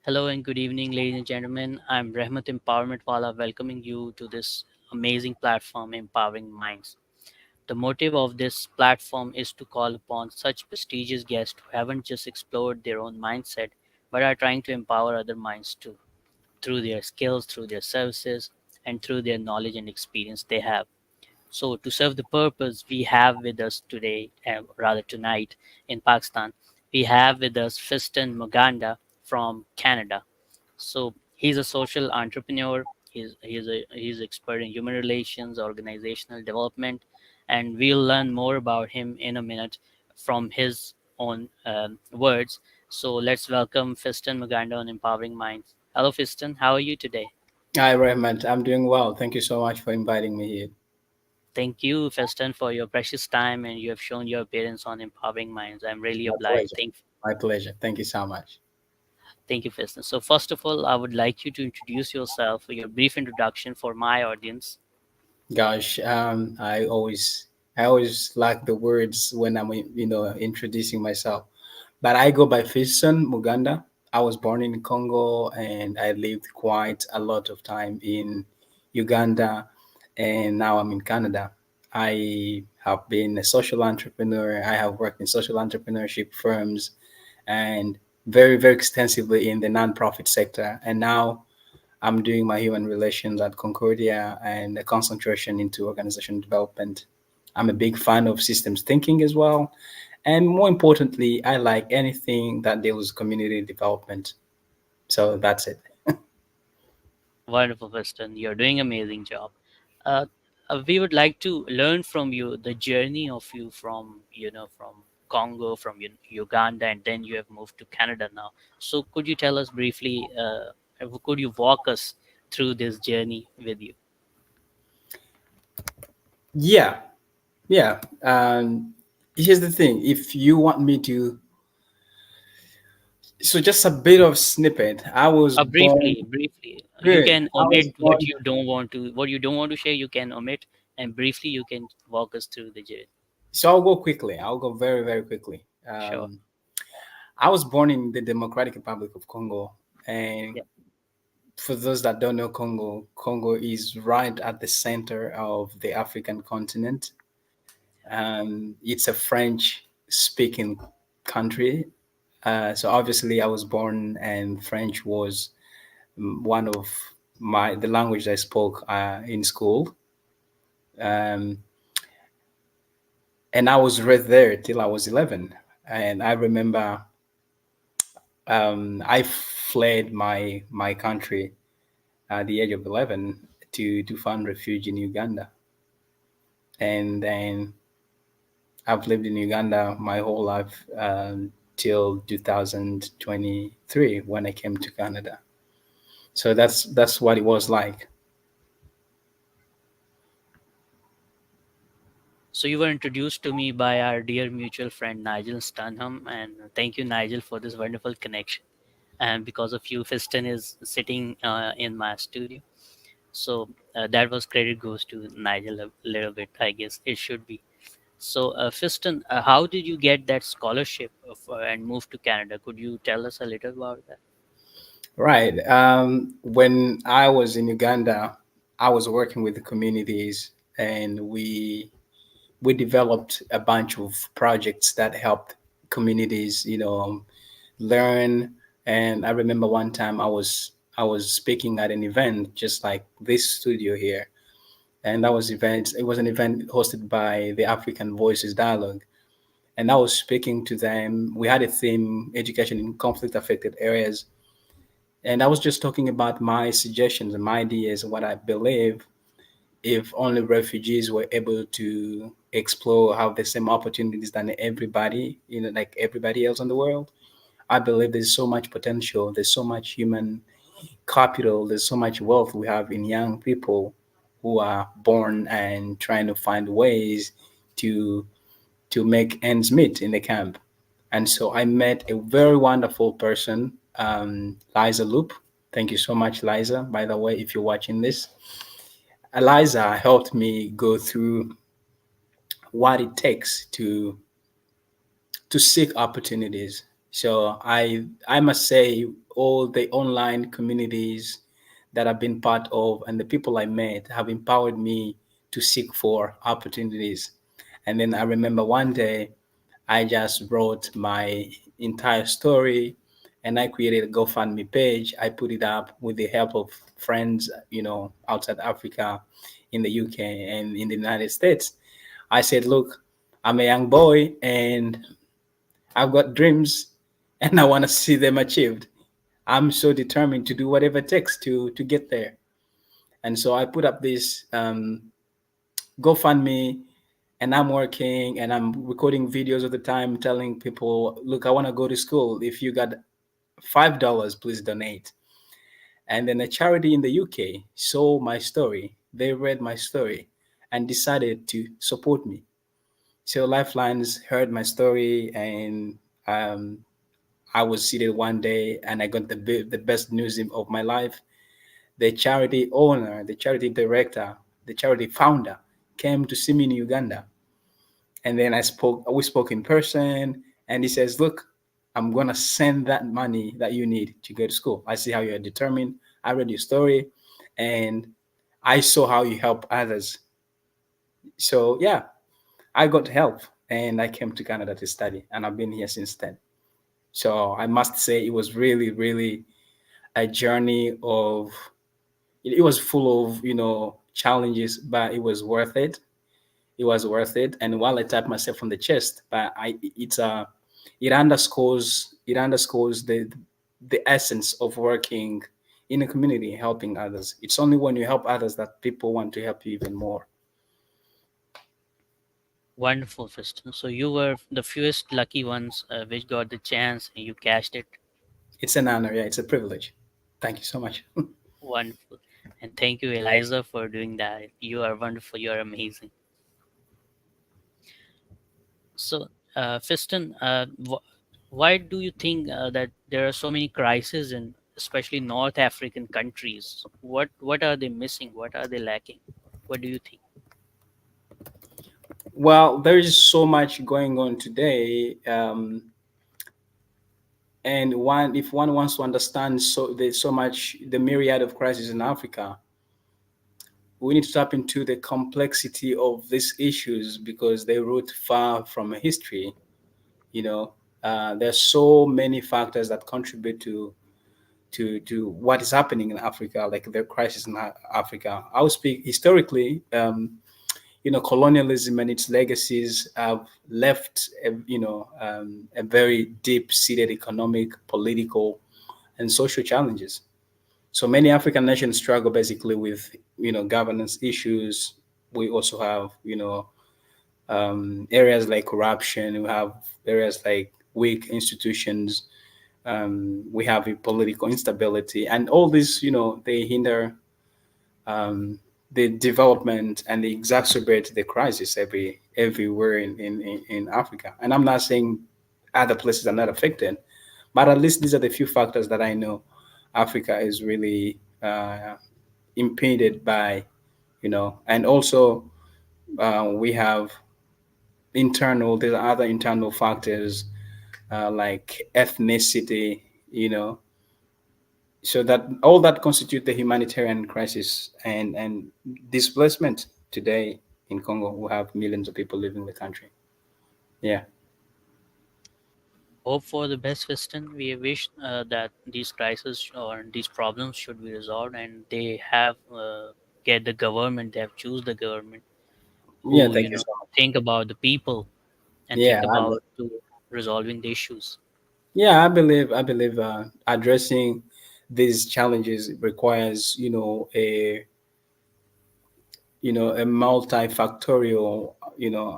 Hello and good evening, ladies and gentlemen. I'm Rehan Allahwala welcoming you to this amazing platform, Empowering Minds. The motive of this platform is to call upon such prestigious guests who haven't just explored their own mindset, but are trying to empower other minds too, through their skills, through their services, and through their knowledge and experience they have. So, to serve the purpose, we have with us today, rather tonight in Pakistan, we have with us Fiston Muganda from Canada. So he's a social entrepreneur. He's expert in human relations, organizational development, and we'll learn more about him in a minute from his own words. So let's welcome Fiston Muganda on Empowering Minds. Hello, Fiston. How are you today? Hi, Rahman. I'm doing well. Thank you so much for inviting me here. Thank you, Fiston, for your precious time, and you have shown your appearance on Empowering Minds. I'm really My obliged. pleasure. My pleasure. Thank you so much. Thank you, Fiston. So first of all, I would like you to introduce yourself, your brief introduction for my audience. Gosh, I always like the words when I'm, introducing myself. But I go by Fiston Muganda. I was born in Congo and I lived quite a lot of time in Uganda, and now I'm in Canada. I have been a social entrepreneur. I have worked in social entrepreneurship firms and very extensively in the nonprofit sector. And now I'm doing my human relations at Concordia and a concentration into organization development. I'm a big fan of systems thinking as well. And more importantly, I like anything that deals with community development. So that's it. Wonderful, Weston. You're doing amazing job. Uh, we would like to learn from you the journey of you from from Congo, from Uganda, and then you have moved to Canada now. So could you tell us briefly? Could you walk us through this journey with you? Yeah, yeah. Here's the thing. If you want me to, so just a bit of snippet. I was born Briefly. You good. can I was omit what born. you don't want to, what you don't want to share. You can omit, and briefly you can walk us through the journey. So I'll go quickly. I'll go very quickly. Sure. I was born in the Democratic Republic of Congo, and Yeah. for those that don't know Congo, Congo is right at the center of the African continent. It's a French-speaking country. So obviously, I was born, and French was one of the language I spoke in school. Um, and I was right there till I was 11. And I remember I fled my country at the age of 11 to find refuge in Uganda. And then I've lived in Uganda my whole life till 2023 when I came to Canada. So that's what it was like. So you were introduced to me by our dear mutual friend Nigel Stunham, and thank you, Nigel, for this wonderful connection. And because of you, Fiston is sitting in my studio. So that was credit goes to Nigel a little bit, I guess it should be. So Fiston, how did you get that scholarship and move to Canada? Could you tell us a little about that? Right. When I was in Uganda, I was working with the communities, and we developed a bunch of projects that helped communities, learn. And I remember one time I was speaking at an event just like this studio here, and it was an event hosted by the African Voices Dialogue, and I was speaking to them. We had a theme: education in conflict affected areas, and I was just talking about my suggestions and my ideas and what I believe if only refugees were able to explore, have the same opportunities than everybody, like everybody else in the world. I believe there's so much potential, there's so much human capital, there's so much wealth we have in young people who are born and trying to find ways to to make ends meet in the camp. And so I met a very wonderful person, Liza Loop. Thank you so much, Liza, by the way, if you're watching this. Eliza helped me go through what it takes to seek opportunities. So I must say all the online communities that I've been part of and the people I met have empowered me to seek for opportunities. And then I remember one day I just wrote my entire story and I created a GoFundMe page. I put it up with the help of friends, outside Africa, in the UK and in the United States. I said, look, I'm a young boy and I've got dreams and I want to see them achieved. I'm so determined to do whatever it takes to get there. And so I put up this GoFundMe, and I'm working and I'm recording videos all the time, telling people, "Look, I want to go to school. If you got $5, please donate." And then a charity in the UK saw my story. They read my story and decided to support me. So Lifelines heard my story, and um, I was seated one day, and I got the best news of my life. The charity owner, the charity director, the charity founder came to see me in Uganda. And then we spoke in person, and he says, look, I'm going to send that money that you need to go to school. I see how you're determined. I read your story, and I saw how you help others. So, yeah, I got help, and I came to Canada to study, and I've been here since then. So I must say it was really, really a journey of, it was full of, challenges, but it was worth it. It was worth it. And while I tap myself on the chest, but it underscores the essence of working in a community, helping others. It's only when you help others that people want to help you even more. Wonderful, Fiston. So you were the fewest lucky ones which got the chance and you cashed it. It's an honor. Yeah, it's a privilege. Thank you so much. Wonderful. And thank you, Eliza, for doing that. You are wonderful. You are amazing. So, Fiston, why do you think that there are so many crises in especially North African countries? What are they missing? What are they lacking? What do you think? Well, there is so much going on today. And if one wants to understand there's so much the myriad of crises in Africa, we need to tap into the complexity of these issues because they root far from a history. You know, there's so many factors that contribute to what is happening in Africa, like the crisis in Africa. I will speak historically. Colonialism and its legacies have left, a very deep-seated economic, political, and social challenges. So many African nations struggle basically with, governance issues. We also have, areas like corruption. We have areas like weak institutions. We have a political instability, and all this, they hinder um, the development and they exacerbate the crisis everywhere in Africa. And I'm not saying other places are not affected, but at least these are the few factors that I know Africa is really impeded by, and also we have there are other internal factors like ethnicity, you know, so that all that constitute the humanitarian crisis and displacement today in Congo. We have millions of people leaving the country. Yeah. Hope for the best, Fiston. We wish that these crises or these problems should be resolved, and they have get the government. They have choose the government Yeah, who thank you so much. think about the people and Yeah, think about to resolving the issues. I believe addressing these challenges requires, a multifactorial,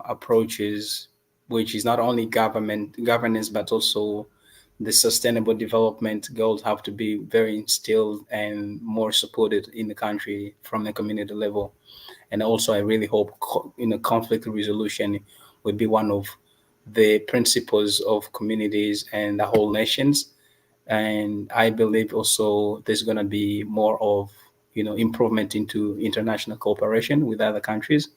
approaches, which is not only governance, but also the sustainable development goals have to be very instilled and more supported in the country from the community level. And also, I really hope, conflict resolution will be one of the principles of communities and the whole nations. And I believe also there's going to be more of, improvement into international cooperation with other countries.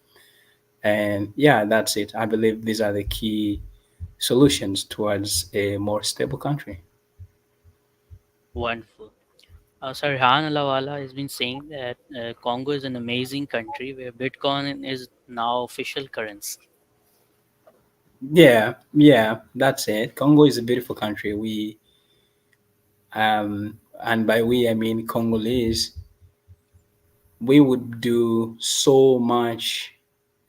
And yeah, that's it. I believe these are the key solutions towards a more stable country. Wonderful. Sir Rehan Allahwala has been saying that Congo is an amazing country where Bitcoin is now official currency. Yeah, yeah, that's it. Congo is a beautiful country. And by we I mean Congolese. We would do so much.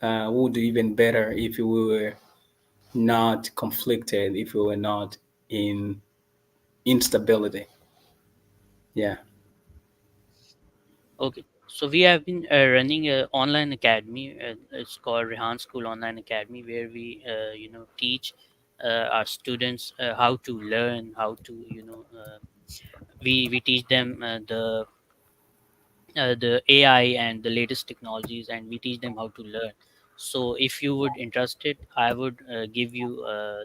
We would do even better if we were not conflicted, if we were not in instability. Yeah, Okay, so we have been running an online academy. It's called Rehan School Online Academy, where we, teach our students how to learn, how to, we teach them the AI and the latest technologies, and we teach them how to learn. So, if you would interested, I would give you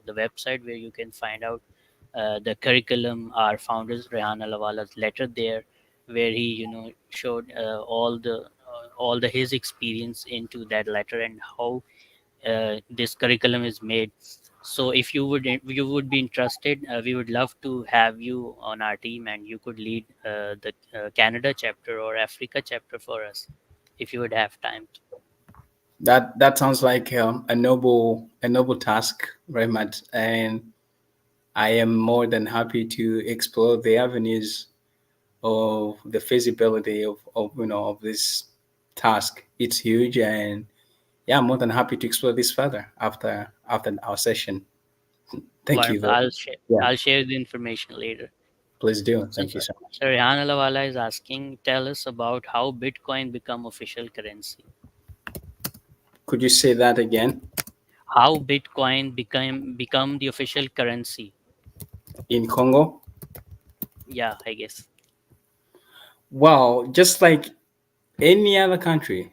the website where you can find out the curriculum. Our founders Rehan Allahwala's letter there, where he showed all the his experience into that letter and how this curriculum is made. So if you would be interested, we would love to have you on our team, and you could lead the Canada chapter or Africa chapter for us if you would have time. that sounds like a noble task, very much, and I am more than happy to explore the avenues of the feasibility of this task. It's huge, and yeah, I'm more than happy to explore this further after our session. Thank you Wonderful. very yeah, I'll share the information later. please do. So, Thank you so much. so Rehan Alawala is asking, tell us about how Bitcoin become official currency. Could you say that again? How Bitcoin become the official currency? In Congo? Yeah, I guess. Well, just like any other country,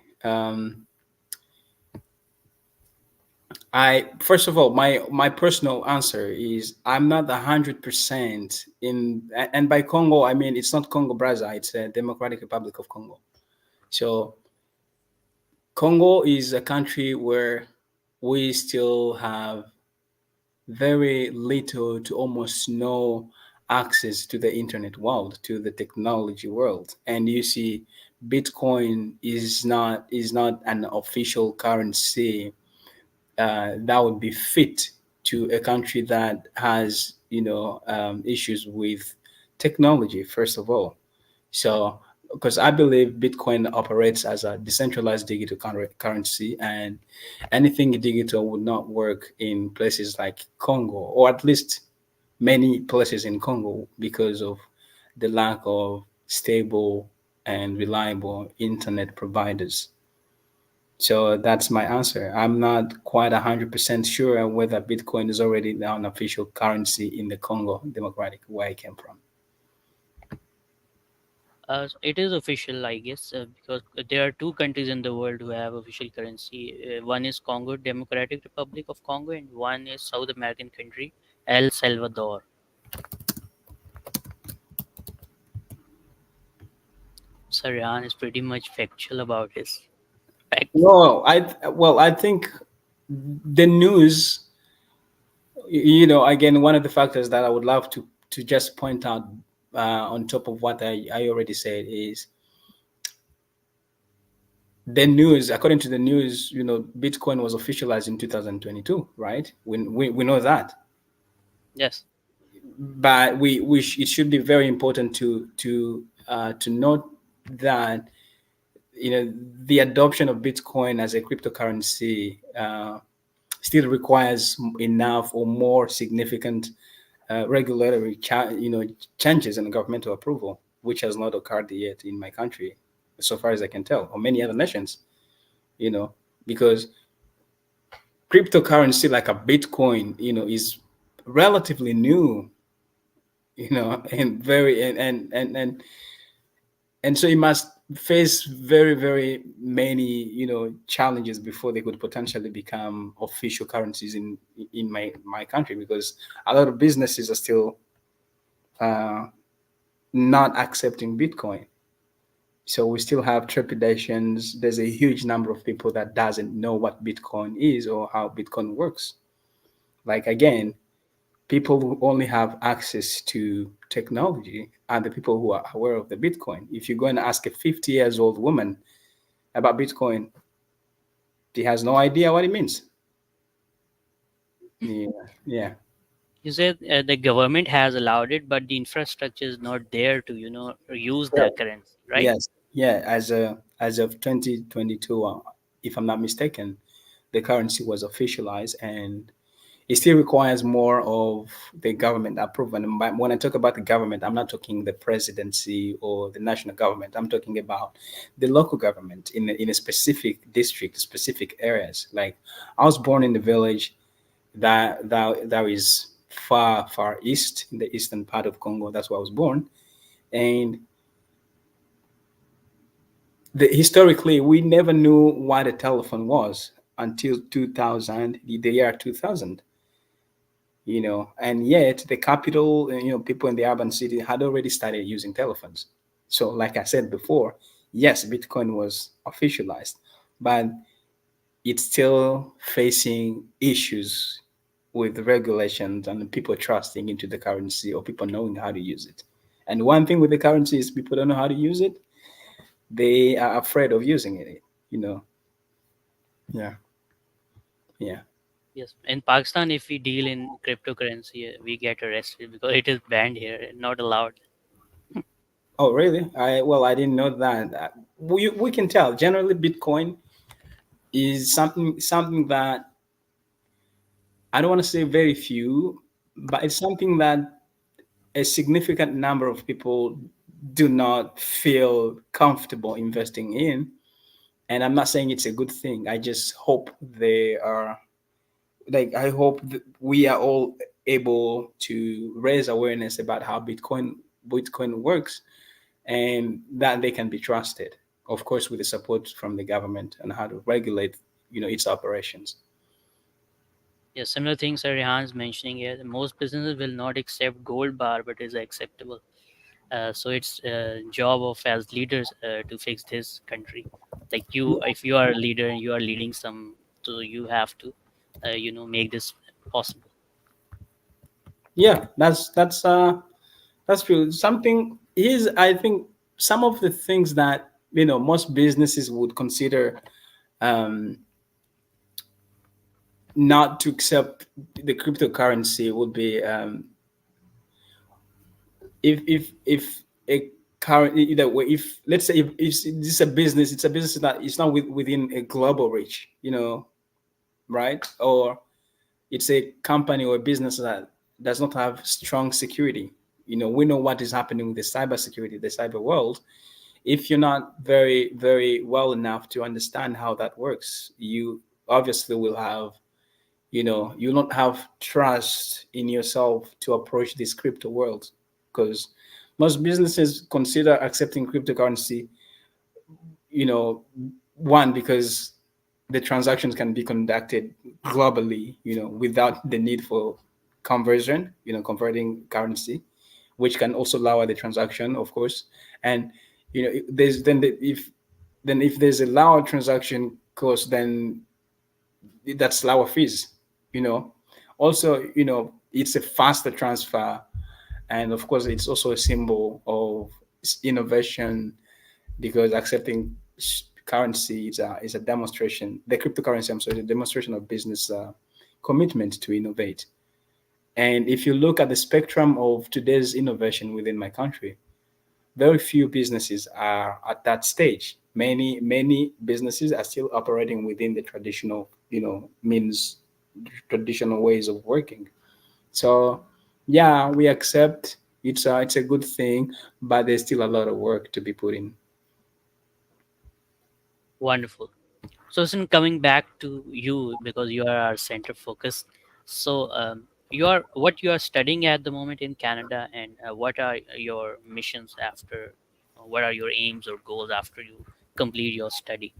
I first of all, my personal answer is I'm not 100% in, and by Congo I mean it's not Congo Brazza, it's a Democratic Republic of Congo. So Congo is a country where we still have very little to almost no access to the internet world, to the technology world. And you see, Bitcoin is not an official currency that would be fit to a country that has issues with technology first of all. So because I believe Bitcoin operates as a decentralized digital currency, and anything digital would not work in places like Congo, or at least many places in Congo, because of the lack of stable and reliable internet providers. So that's my answer. I'm not quite 100% sure whether Bitcoin is already now an official currency in the Congo Democratic, where I came from. It is official, I guess, because there are two countries in the world who have official currency. One is Congo, Democratic Republic of Congo, and one is South American country, El Salvador. Saryan is pretty much factual about his facts. I think the news, again, one of the factors that I would love to just point out on top of what I already said is the news. According to the news, Bitcoin was officialized in 2022, right? We know that, Yes. but it should be very important to note that the adoption of Bitcoin as a cryptocurrency still requires enough or more significant regulatory changes and governmental approval, which has not occurred yet in my country, so far as I can tell, or many other nations. You know, because cryptocurrency like a Bitcoin, is relatively new. And very and so it must face very very many challenges before they could potentially become official currencies in my country, because a lot of businesses are still uh, not accepting Bitcoin. So we still have trepidations. There's a huge number of people that doesn't know what Bitcoin is or how Bitcoin works. Like again, people who only have access to technology are the people who are aware of the Bitcoin. If you go and ask a 50 years old woman about Bitcoin, she has no idea what it means. Yeah, yeah. You said the government has allowed it, but the infrastructure is not there to, use the Correct. currency, right? Yes, yeah. As of 2022, if I'm not mistaken, the currency was officialized, and it still requires more of the government approval. And when I talk about the government, I'm not talking the presidency or the national government. I'm talking about the local government in a specific district, specific areas. Like I was born in the village that is far east in the eastern part of Congo. That's where I was born, and historically we never knew what a telephone was until 2000, the year 2000. And yet the capital, people in the urban city had already started using telephones. So like I said before, yes, Bitcoin was officialized, but it's still facing issues with regulations and people trusting into the currency or people knowing how to use it. And one thing with the currency is people don't know how to use it. They are afraid of using it, you know. Yeah, yeah. Yes. In Pakistan, if we deal in cryptocurrency, we get arrested because it is banned here, not allowed. Oh, really? I didn't know that. We can tell. Generally, Bitcoin is something that I don't want to say very few, but it's something that a significant number of people do not feel comfortable investing in. And I'm not saying it's a good thing. I just hope they are, like, I hope that we are all able to raise awareness about how Bitcoin works, and that they can be trusted, of course with the support from the government, and how to regulate its operations. Yes, similar things that Rehan's mentioning here. Most businesses will not accept gold bar, but is acceptable. So it's job of as leaders to fix this country. Like you, if you are a leader and you are leading some, so you have to, make this possible. Yeah, that's true. Something is, I think, some of the things that most businesses would consider um, not to accept the cryptocurrency would be, if a current either way, if let's say if this is a business, it's a business that it's not within a global reach, right? Or it's a company or a business that does not have strong security. We know what is happening with the cyber security, the cyber world. If you're not very, very well enough to understand how that works, you obviously will have, you'll not have trust in yourself to approach this crypto world, because most businesses consider accepting cryptocurrency, you know, one, because the transactions can be conducted globally, without the need for conversion, converting currency, which can also lower the transaction, of course. And there's if there's a lower transaction cost, then that's lower fees. Also, it's a faster transfer, and of course, it's also a symbol of innovation, because accepting currency is a demonstration. The cryptocurrency, I'm sorry, is a demonstration of business commitment to innovate. And if you look at the spectrum of today's innovation within my country, very few businesses are at that stage. Many businesses are still operating within the traditional, means, traditional ways of working. So, yeah, we accept it's a good thing, but there's still a lot of work to be put in. Wonderful. So, since coming back to you because you are our center focus, so you are what you are studying at the moment in Canada, and what are your missions after? What are your aims or goals after you complete your study?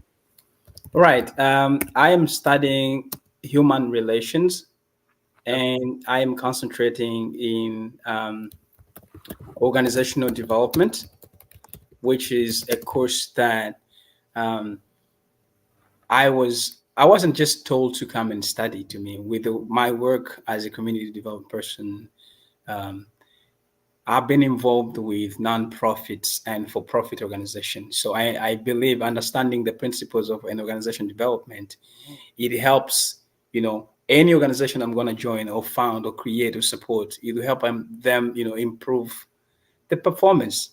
Right. I am studying human relations, Okay. and I am concentrating in organizational development, which is a course that um, I wasn't just told to come and study. To me, with my work as a community development person, um, I've been involved with nonprofits and for-profit organizations. So I believe understanding the principles of an organization development, it helps, any organization I'm going to join or found or create or support, it will help them, improve the performance.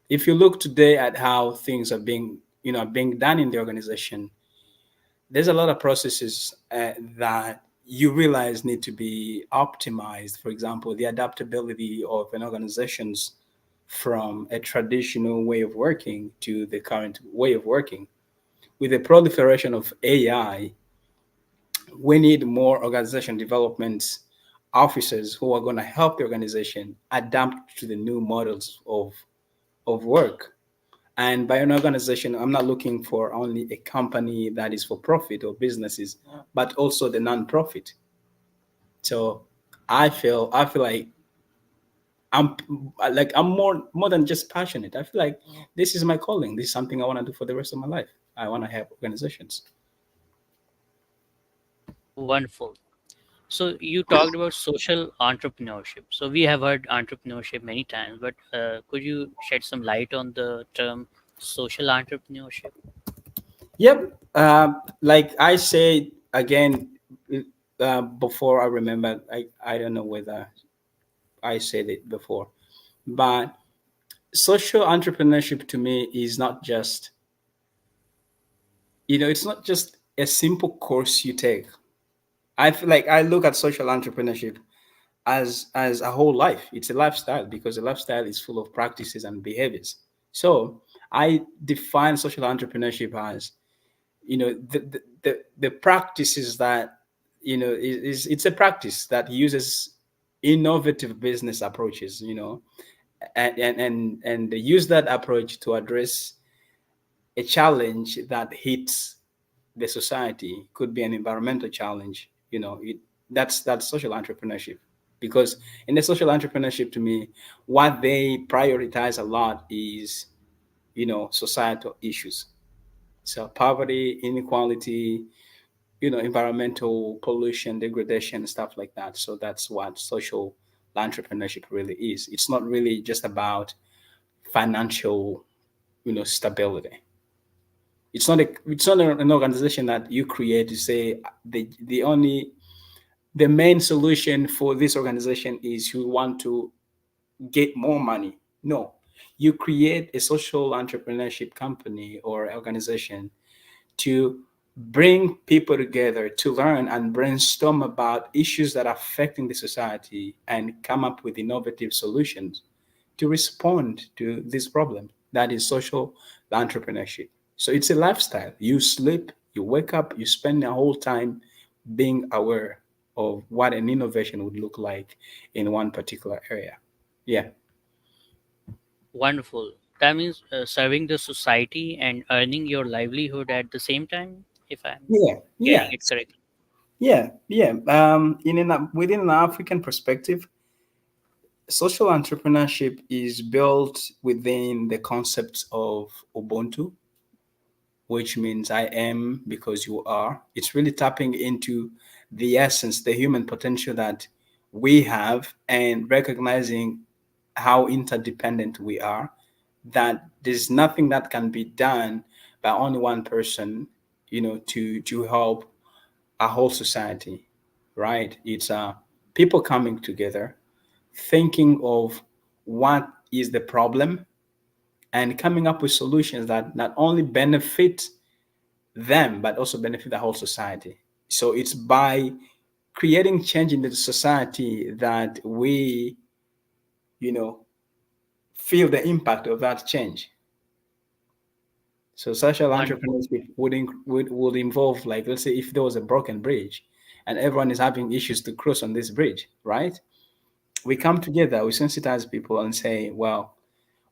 If you look today at how things are being done in the organization, there's a lot of processes that you realize need to be optimized. For example, the adaptability of an organization's from a traditional way of working to the current way of working. With the proliferation of AI, we need more organization development officers who are going to help the organization adapt to the new models of work. And by an organization, I'm not looking for only a company that is for profit or businesses, but also the nonprofit. So I feel like I'm I'm more than just passionate. I feel like this is my calling. This is something I want to do for the rest of my life. I want to help organizations. Wonderful. So you talked about social entrepreneurship. So we have heard entrepreneurship many times, but could you shed some light on the term social entrepreneurship? Yep. Like I said again before, I remember. I don't know whether I said it before, but social entrepreneurship to me is not just, it's not just a simple course you take. I feel like I look at social entrepreneurship as a whole life. It's a lifestyle because a lifestyle is full of practices and behaviors. So I define social entrepreneurship as, the practices that, it's a practice that uses innovative business approaches, and they use that approach to address a challenge that hits the society. Could be an environmental challenge. That's social entrepreneurship. Because in the social entrepreneurship, to me, what they prioritize a lot is, societal issues. So poverty, inequality, environmental pollution, degradation, stuff like that. So that's what social entrepreneurship really is. It's not really just about financial, stability. It's not an organization that you create to say the main solution for this organization is you want to get more money. No, you create a social entrepreneurship company or organization to bring people together to learn and brainstorm about issues that are affecting the society and come up with innovative solutions to respond to this problem. That is social entrepreneurship. So it's a lifestyle. You sleep, you wake up, you spend the whole time being aware of what an innovation would look like in one particular area. Yeah. Wonderful. That means serving the society and earning your livelihood at the same time, if I'm Yeah. getting Yeah. it correctly. Yeah. Yeah. Within an African perspective, social entrepreneurship is built within the concepts of Ubuntu, which means I am because you are. It's really tapping into the essence, the human potential that we have, and recognizing how interdependent we are, that there's nothing that can be done by only one person, to help a whole society, right? It's people coming together, thinking of what is the problem and coming up with solutions that not only benefit them but also benefit the whole society. So it's by creating change in the society that we, you know, feel the impact of that change. So social Wonderful. entrepreneurship would involve, like, let's say if there was a broken bridge and everyone is having issues to cross on this bridge, right? We come together, we sensitize people and say, well,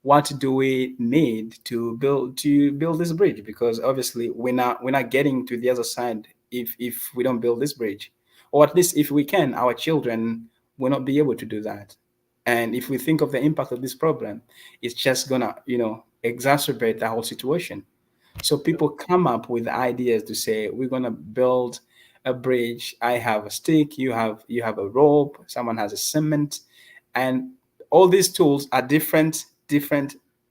what do we need to build this bridge? Because obviously we're not getting to the other side if we don't build this bridge, or at least if we can, our children will not be able to do that. And if we think of the impact of this problem, it's just gonna exacerbate the whole situation. So people come up with ideas to say we're gonna build a bridge. I have a stick, you have a rope, someone has a cement, and all these tools are different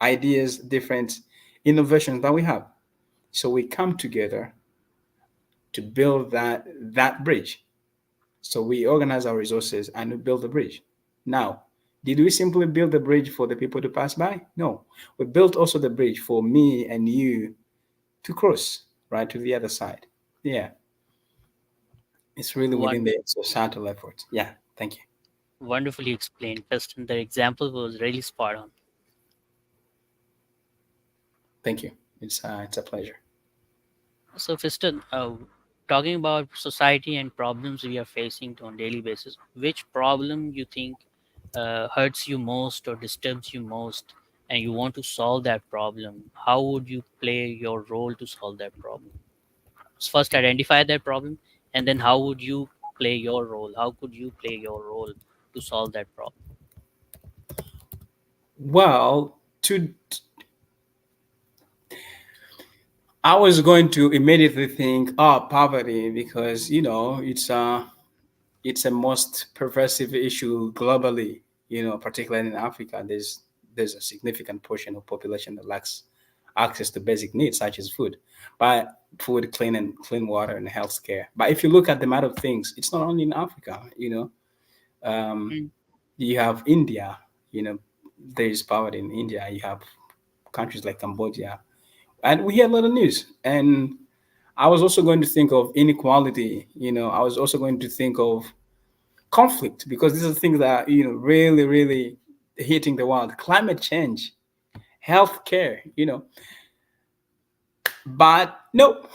ideas, different innovations that we have. So we come together to build that bridge. So we organize our resources and we build the bridge. Now, did we simply build the bridge for the people to pass by? No. We built also the bridge for me and you to cross right to the other side. Yeah, it's really within the Wonderful, societal effort. Yeah, thank you. wonderfully explained, Fiston. The example was really spot on. Thank you. It's a pleasure. So, Fiston, talking about society and problems we are facing on daily basis, which problem you think hurts you most or disturbs you most, and you want to solve that problem? How would you play your role to solve that problem? First, identify that problem, and then how would you play your role? How could you play your role to solve that problem? Well, to I was going to immediately think, oh, poverty, because it's a most pervasive issue globally. Particularly in Africa, there's a significant portion of population that lacks access to basic needs such as food, clean water, and health care. But if you look at the matter of things, it's not only in Africa. Um, Mm. you have India. You know, there is poverty in India. You have countries like Cambodia, and we hear a lot of news. And I was also going to think of inequality. I was also going to think of conflict because these are things that are, really, really hitting the world. Climate change, healthcare. But no,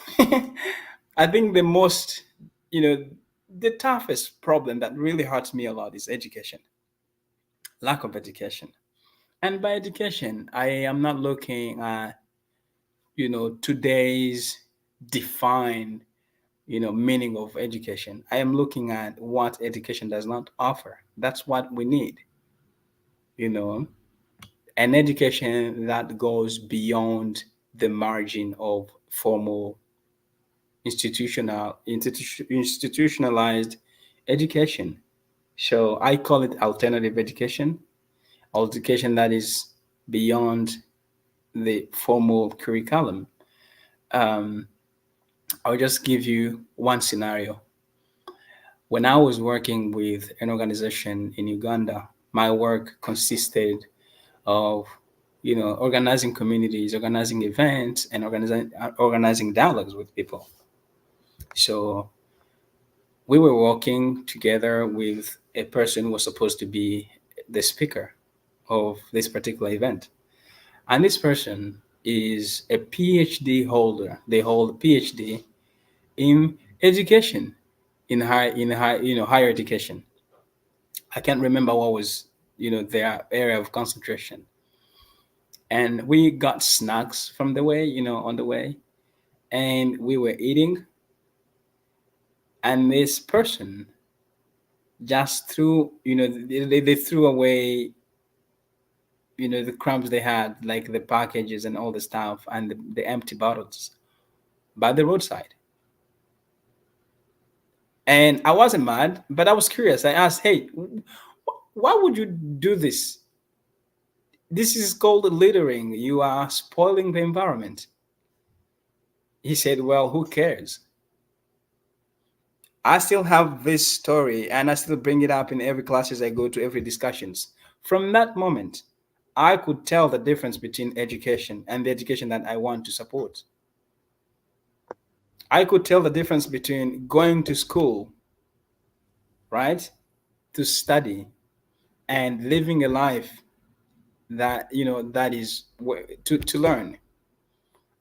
I think the toughest problem that really hurts me a lot is education, lack of education. And by education, I am not looking at today's defined meaning of education. I am looking at what education does not offer. That's what we need. You know, an education that goes beyond the margin of formal institutionalized education. So I call it alternative education that is beyond the formal curriculum. Um, I'll just give you one scenario. When I was working with an organization in Uganda, my work consisted of organizing communities, organizing events, and organizing dialogues with people. So we were working together with a person who was supposed to be the speaker of this particular event. And this person is a PhD holder. They hold a PhD in education, higher education. I can't remember what was their area of concentration. And we got snacks from the way, on the way, and we were eating, and this person just threw, they threw away the crumbs they had, like the packages and all the stuff and the empty bottles by the roadside. And I wasn't mad, but I was curious. I asked, hey, why would you do this? This is called littering. You are spoiling the environment. He said, well, who cares? I still have this story and I still bring it up in every classes I go to, every discussions. From that moment, I could tell the difference between education and the education that I want to support. I could tell the difference between going to school, right, to study and living a life that is to learn.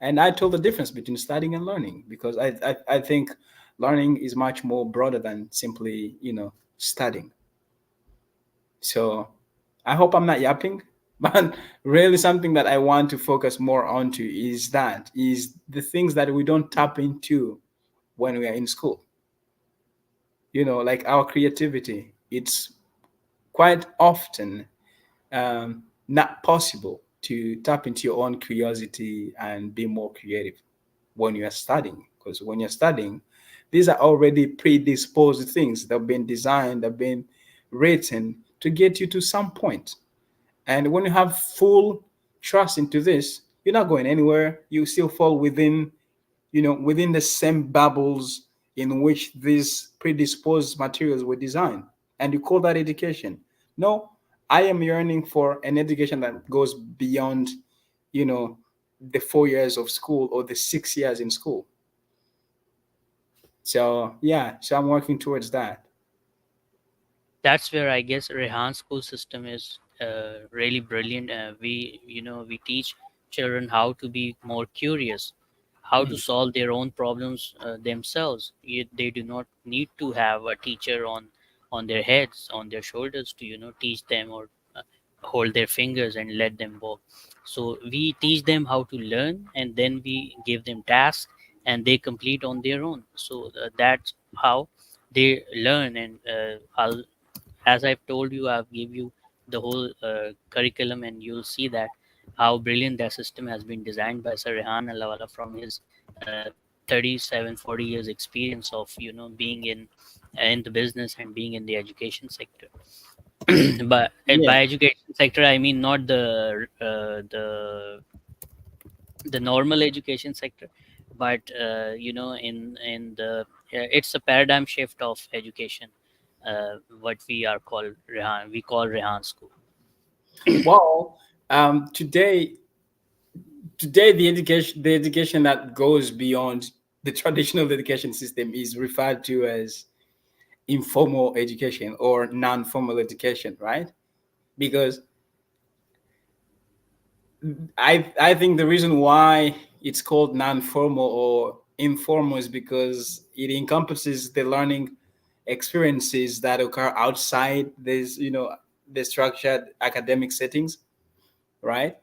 And I told the difference between studying and learning because I think learning is much more broader than simply studying. So I hope I'm not yapping, but really something that I want to focus more onto is the things that we don't tap into when we are in school. Like our creativity, it's quite often not possible to tap into your own curiosity and be more creative when you are studying. Because when you're studying, these are already predisposed things that have been designed, that have been written to get you to some point. And when you have full trust into this, you're not going anywhere. You still fall within, within the same bubbles in which these predisposed materials were designed. And you call that education. No, I am yearning for an education that goes beyond, you know, the 4 years of school or the 6 years in school. So yeah, so I'm working towards that. That's where I guess Rehan school system is really brilliant. We teach children how to be more curious, how to Mm. solve their own problems themselves. They do not need to have a teacher on their heads, on their shoulders to teach them or uh, hold their fingers and let them walk. So we teach them how to learn, and then we give them tasks, and they complete on their own. So that's how they learn. And as I've told you, I've give you the whole curriculum, and you'll see that how brilliant that system has been designed by Sir Rehan Allahwala from his uh, 37, 40 years experience of being in the business and being in the education sector. But Yeah. by education sector, I mean not the normal education sector, but in the it's a paradigm shift of education. What we call Rehan School. Well, today, the education that goes beyond the traditional education system is referred to as informal education or non-formal education, right? Because I think the reason why it's called non-formal or informal is because it encompasses the learning experiences that occur outside this, the structured academic settings, right?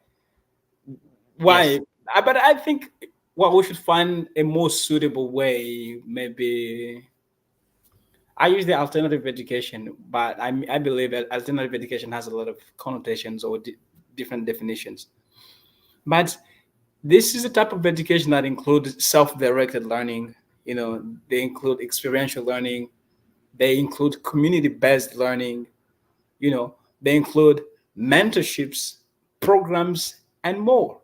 Why? Yes, But I think what we should find a more suitable way, maybe. I use the alternative education, but I believe that alternative education has a lot of connotations or different definitions. But this is a type of education that includes self-directed learning. They include experiential learning. They include community-based learning. They include mentorships, programs, and more.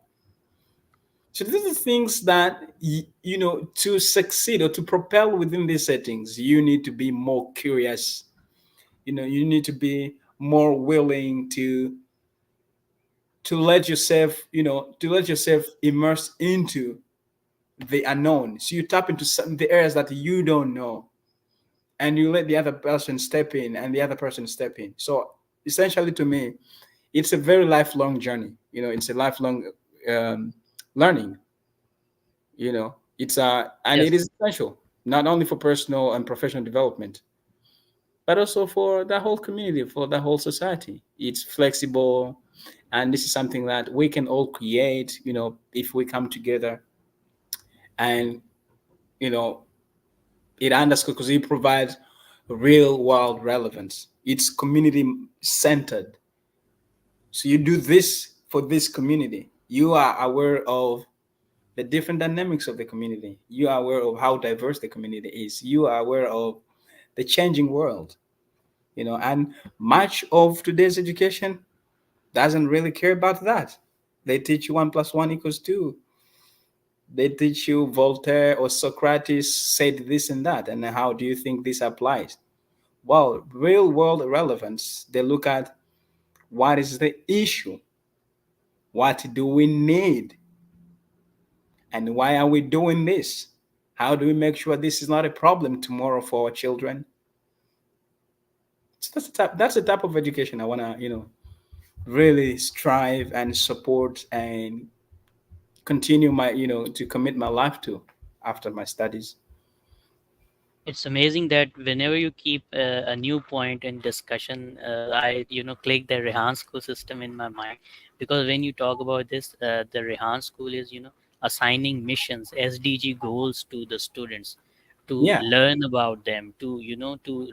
So these are things that to succeed or to propel within these settings, you need to be more curious. You need to be more willing to let yourself immerse into the unknown. So you tap into the areas that you don't know, and you let the other person step in, and the other person step in. So essentially, to me, it's a very lifelong journey. It's a lifelong um, learning. And it yes. is essential not only for personal and professional development, but also for the whole community, for the whole society. It's flexible, and this is something that we can all create. If we come together, and you know it underscores because it provides real world relevance. It's community centered. So you do this for this community. You are aware of the different dynamics of the community. You are aware of how diverse the community is. You are aware of the changing world. And much of today's education doesn't really care about that. They teach you 1 plus 1 equals 2. They teach you Voltaire or Socrates said this and that, and how do you think this applies? Well, real world relevance, they look at what is the issue, what do we need, and why are we doing this? How do we make sure this is not a problem tomorrow for our children? So that's the type of education I want to, really strive and support and continue to commit my life to after my studies. It's amazing that whenever you keep a new point in discussion, I click the Rehan school system in my mind, because when you talk about this, the Rehan school is assigning missions, SDG goals to the students, to Yeah. learn about them, to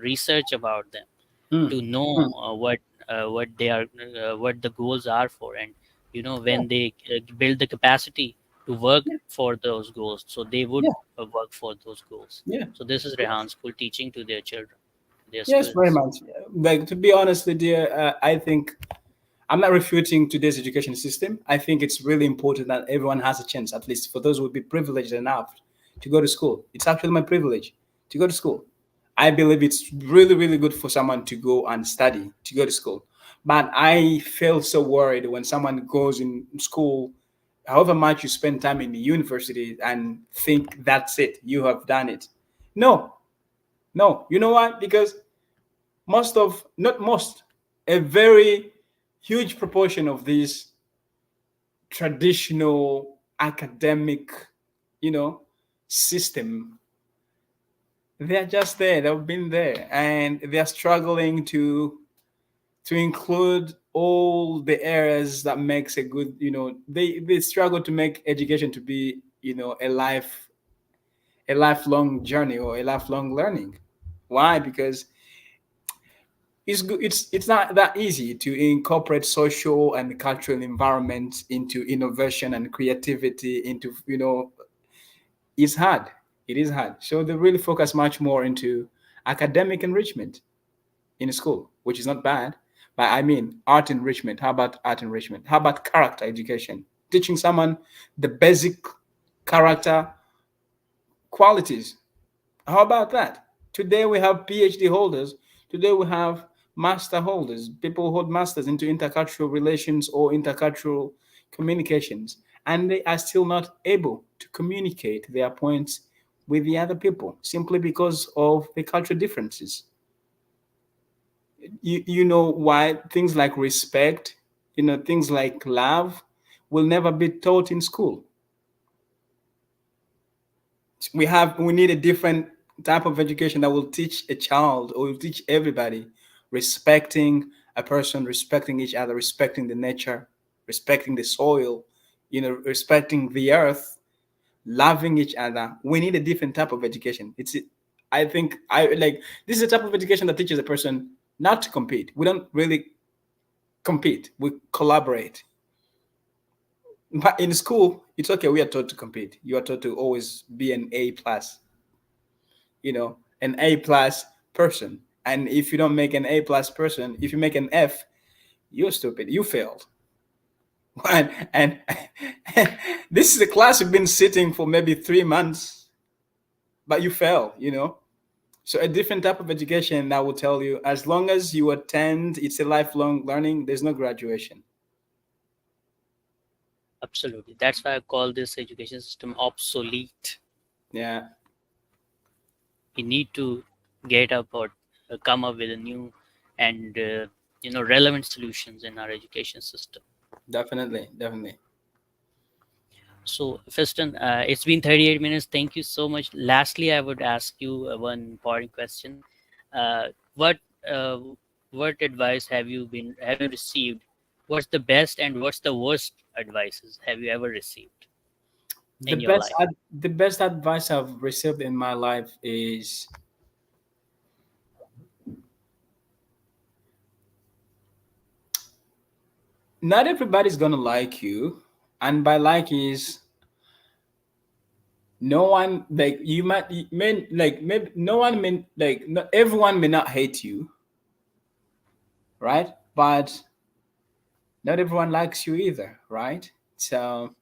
research about them, Mm. to know Mm. what they are, what the goals are for, and Yeah, when they build the capacity to work yeah, for those goals, so they would yeah, work for those goals. yeah. So this is Rehan School teaching to their children, their Yes, very students. much. Like, to be honest with you, I think I'm not refuting today's education system. I think it's really important that everyone has a chance, at least for those who would be privileged enough to go to school. It's actually my privilege to go to school. I believe it's really, really good for someone to go and study, to go to school. But I feel so worried when someone goes in school, however much you spend time in the university, and think that's it, you have done it. No, no. You know why? Because most of, not most, a very huge proportion of these traditional academic, you know, system, they're just there, they've been there, and they're struggling to include all the areas that makes a good, they struggle to make education to be, a lifelong journey or a lifelong learning. Why? Because it's good, it's not that easy to incorporate social and cultural environment into innovation and creativity into, it's hard. It is hard. So they really focus much more into academic enrichment in school, which is not bad. But I mean, art enrichment. How about art enrichment? How about character education? Teaching someone the basic character qualities. How about that? Today we have PhD holders. Today we have master holders. People who hold masters into intercultural relations or intercultural communications, and they are still not able to communicate their points with the other people simply because of the cultural differences. You know why things like respect, things like love will never be taught in school. We need a different type of education that will teach a child or will teach everybody respecting a person, respecting each other, respecting the nature, respecting the soil, respecting the earth, loving each other. We need a different type of education. I think I like this is a type of education that teaches a person not to compete. We don't really compete, we collaborate. But in school, it's okay, we are taught to compete. You are taught to always be an A plus, an A plus person. And if you don't make an A plus person, if you make an F, you're stupid. You failed. And this is a class you've been sitting for maybe 3 months, but you fail. So a different type of education that will tell you as long as you attend, it's a lifelong learning. There's no graduation. Absolutely, that's why I call this education system obsolete. Yeah, We need to get up or come up with a new and relevant solutions in our education system. definitely, definitely. So, Fiston, it's been 38 minutes. Thank you so much. Lastly, I would ask you one important question. Uh, what uh, what advice have you received? What's the best and what's the worst advices have you ever received The in your best life? the best advice I've received in my life is not everybody's gonna like you, and by like is no one, like you might you may like maybe no one may, like not everyone may not hate you, right? But not everyone likes you either, right? So,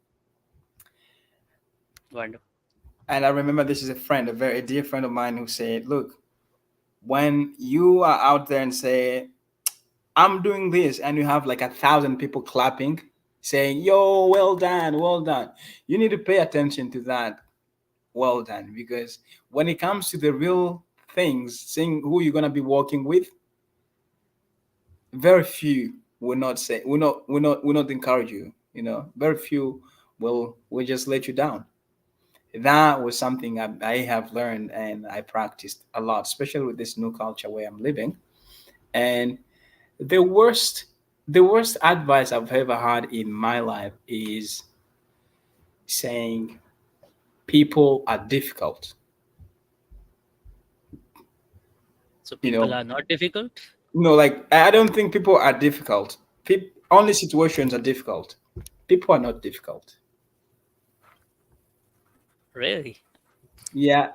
Wonderful. and I remember this is a friend, a very dear friend of mine, who said, "Look, when you are out there and say I'm doing this, and you have like 1,000 people clapping, saying, 'Yo, well done, well done,' you need to pay attention to that. Well done, because when it comes to the real things, seeing who you're gonna be working with, very few will not say, will not encourage you. Very few will just let you down. That was something I have learned and I practiced a lot, especially with this new culture where I'm living. And the worst, the worst advice I've ever had in my life is saying people are difficult. So You people know, are not difficult. like I don't think people are difficult. Only situations are difficult. People are not difficult. Really? Yeah,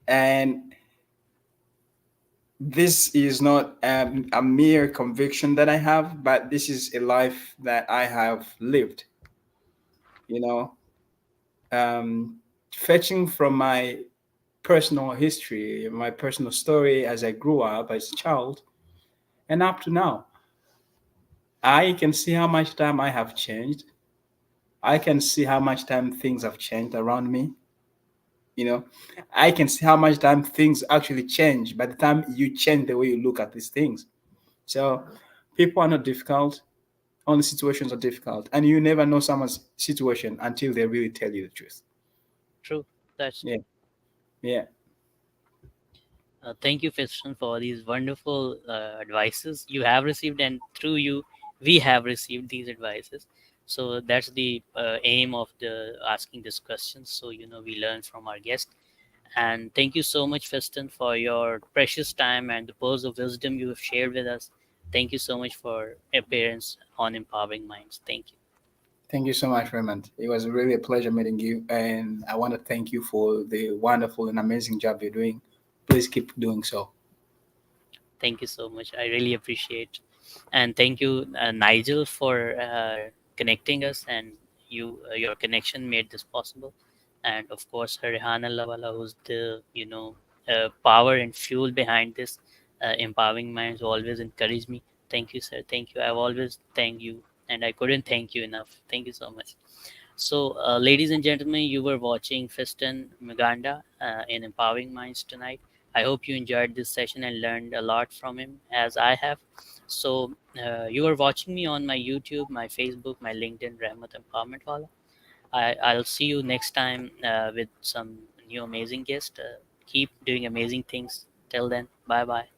and this is not a mere conviction that I have, but this is a life that I have lived. You know, um, fetching from my personal history, my personal story as I grew up as a child, and up to now, I can see how much time I have changed. I can see how much time things have changed around me. You know, I can see how much time things actually change by the time you change the way you look at these things. So people are not difficult. Only situations are difficult, and you never know someone's situation until they really tell you the truth. True. That's Yeah, true. yeah. Thank you, Fiston, for these wonderful advices you have received, and through you, we have received these advices. So that's the aim of the asking this question. So we learn from our guest. And thank you so much, Fiston, for your precious time and the pearls of wisdom you have shared with us. Thank you so much for appearance on Empowering Minds. Thank you. Thank you so much, Raymond. It was really a pleasure meeting you, and I want to thank you for the wonderful and amazing job you're doing. Please keep doing so. Thank you so much. I really appreciate. And thank you, Nigel, for connecting us, and your connection made this possible. And of course, Rehan Allahwala, who's the power and fuel behind this empowering minds, who always encourage me. Thank you, sir. Thank you. I've always thanked you, and I couldn't thank you enough. Thank you so much. So, ladies and gentlemen, you were watching Fiston Muganda in Empowering Minds tonight. I hope you enjoyed this session and learned a lot from him, as I have. So, you are watching me on my YouTube, my Facebook, my LinkedIn, Rahmat Empowerment Wala. I'll see you next time with some new amazing guest. Keep doing amazing things. Till then, bye bye.